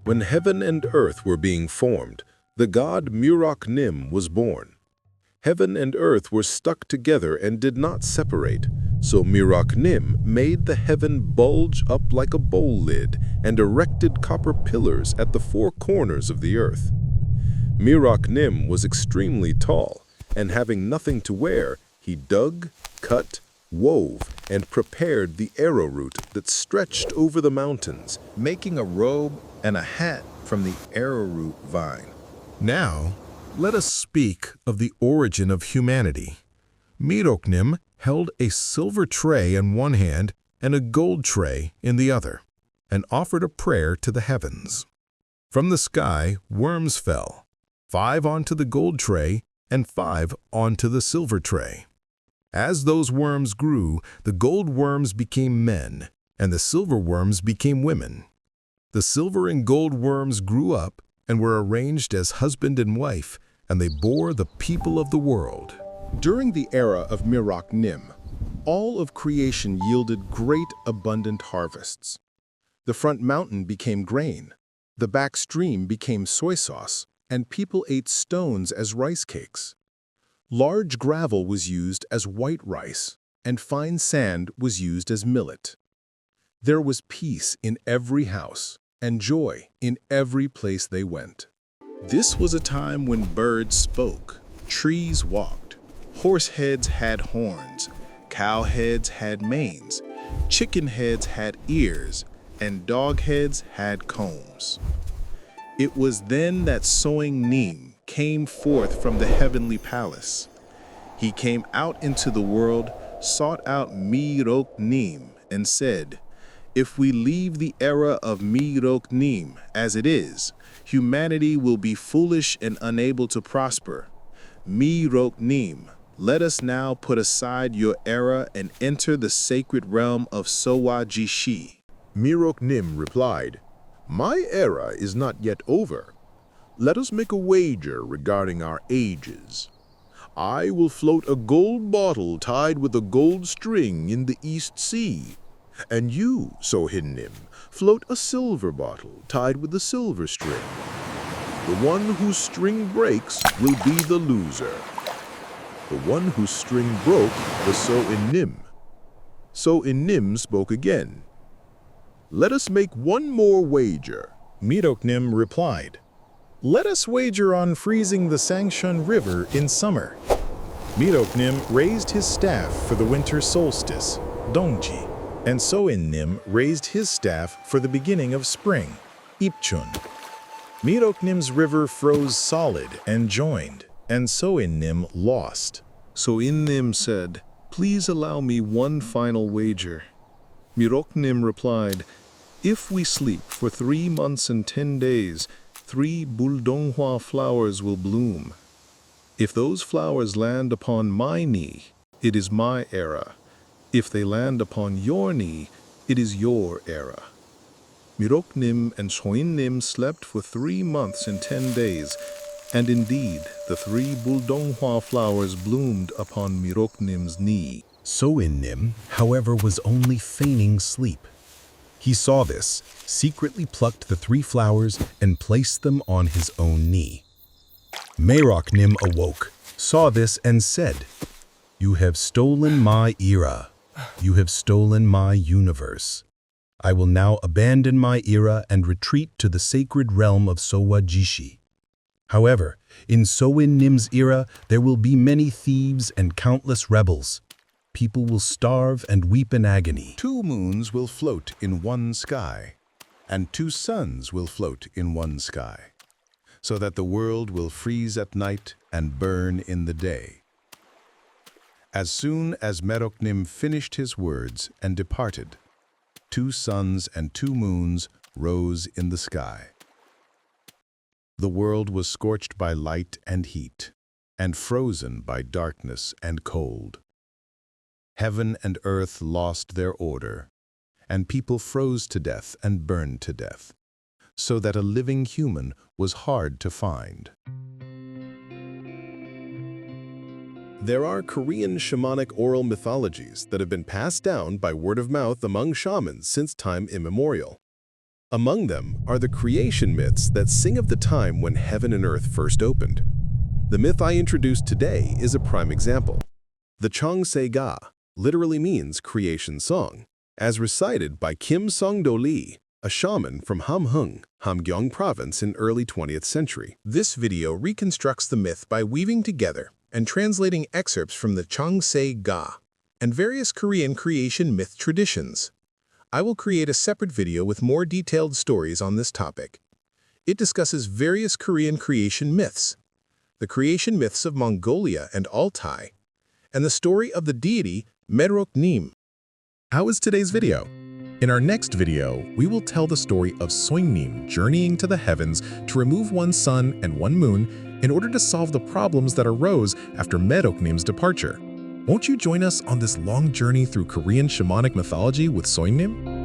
When heaven and earth were being formed, the god Mythology was born. Heaven and earth were stuck together and did not separate, so Mythology made the heaven bulge up like a bowl lid and erected copper pillars at the four corners of the earth. Mythology was extremely tall, and having nothing to wear, he dug, cut, wove, and prepared the arrowroot that stretched over the mountains, making a robe and a hat from the arrowroot vine. Now, let us speak of the origin of humanity. Mythology held a silver tray in one hand and a gold tray in the other, and offered a prayer to the heavens. From the sky, worms fell, 5 onto the gold tray and 5 onto the silver tray. As those worms grew, the gold worms became men, and the silver worms became women. The silver and gold worms grew up and were arranged as husband and wife, and they bore the people of the world. During the era of Mythology, all of creation yielded great abundant harvests. The front mountain became grain, the back stream became soy sauce, and people ate stones as rice cakes. Large gravel was used as white rice, and fine sand was used as millet. There was peace in every house, and joy in every place they went. This was a time when birds spoke, trees walked, horse heads had horns, cow heads had manes, chicken heads had ears, and dog heads had combs. It was then that Shamanic came forth from the heavenly palace. He came out into the world, sought out Mythology, and said, "If we leave the era of Mythology as it is, humanity will be foolish and unable to prosper. Mythology, let us now put aside your era and enter the sacred realm of Swajishi." Mythology replied, "My era is not yet over. Let us make a wager regarding our ages. I will float a gold bottle tied with a gold string in the East Sea, and you, Sohinnim, float a silver bottle tied with a silver string. The one whose string breaks will be the loser. The one whose string broke was Sohinnim." Sohinnim spoke again. "Let us make one more wager." Mythology replied, "Let us wager on freezing the Sangshun River in summer." Mythology raised his staff for the winter solstice, Dongji, and Sohinnim raised his staff for the beginning of spring, Ipchun. Mythologym's river froze solid and joined, and Sohinnim lost. Sohinnim said, "Please allow me one final wager." Mythology replied, "If we sleep for 3 months and 10 days, 3 Buldonghua flowers will bloom. If those flowers land upon my knee, it is my era. If they land upon your knee, it is your era." Mythology and Sohinnim slept for 3 months and 10 days, and indeed the 3 Buldonghua flowers bloomed upon Mythologym's knee. Sohinnim, however, was only feigning sleep. He saw this, secretly plucked the 3 flowers, and placed them on his own knee. Mythology awoke, saw this, and said, "You have stolen my era. You have stolen my universe. I will now abandon my era and retreat to the sacred realm of Swajishi. However, in Sohinnim's era, there will be many thieves and countless rebels. People will starve and weep in agony. 2 moons will float in one sky, and 2 suns will float in one sky, so that the world will freeze at night and burn in the day." As soon as Mythology finished his words and departed, 2 suns and 2 moons rose in the sky. The world was scorched by light and heat, and frozen by darkness and cold. Heaven and earth lost their order, and people froze to death and burned to death, so that a living human was hard to find. There are Korean shamanic oral mythologies that have been passed down by word of mouth among shamans since time immemorial. Among them are the creation myths that sing of the time when heaven and earth first opened. The myth I introduced today is a prime example. The Changse-ga literally means creation song, as recited by Kim Ssang-dol-yi, a shaman from Hamheung, Hamgyeong Province in early 20th century. This video reconstructs the myth by weaving together and translating excerpts from the Changse-ga and various Korean creation myth traditions. I will create a separate video with more detailed stories on this topic. It discusses various Korean creation myths, the myths of Mongolia and Altai, and the story of the deity Mythology. How was today's video? In our next video, we will tell the story of Soingnim journeying to the heavens to remove one sun and one moon in order to solve the problems that arose after Mythology's departure. Won't you join us on this long journey through Korean shamanic mythology with Soingnim?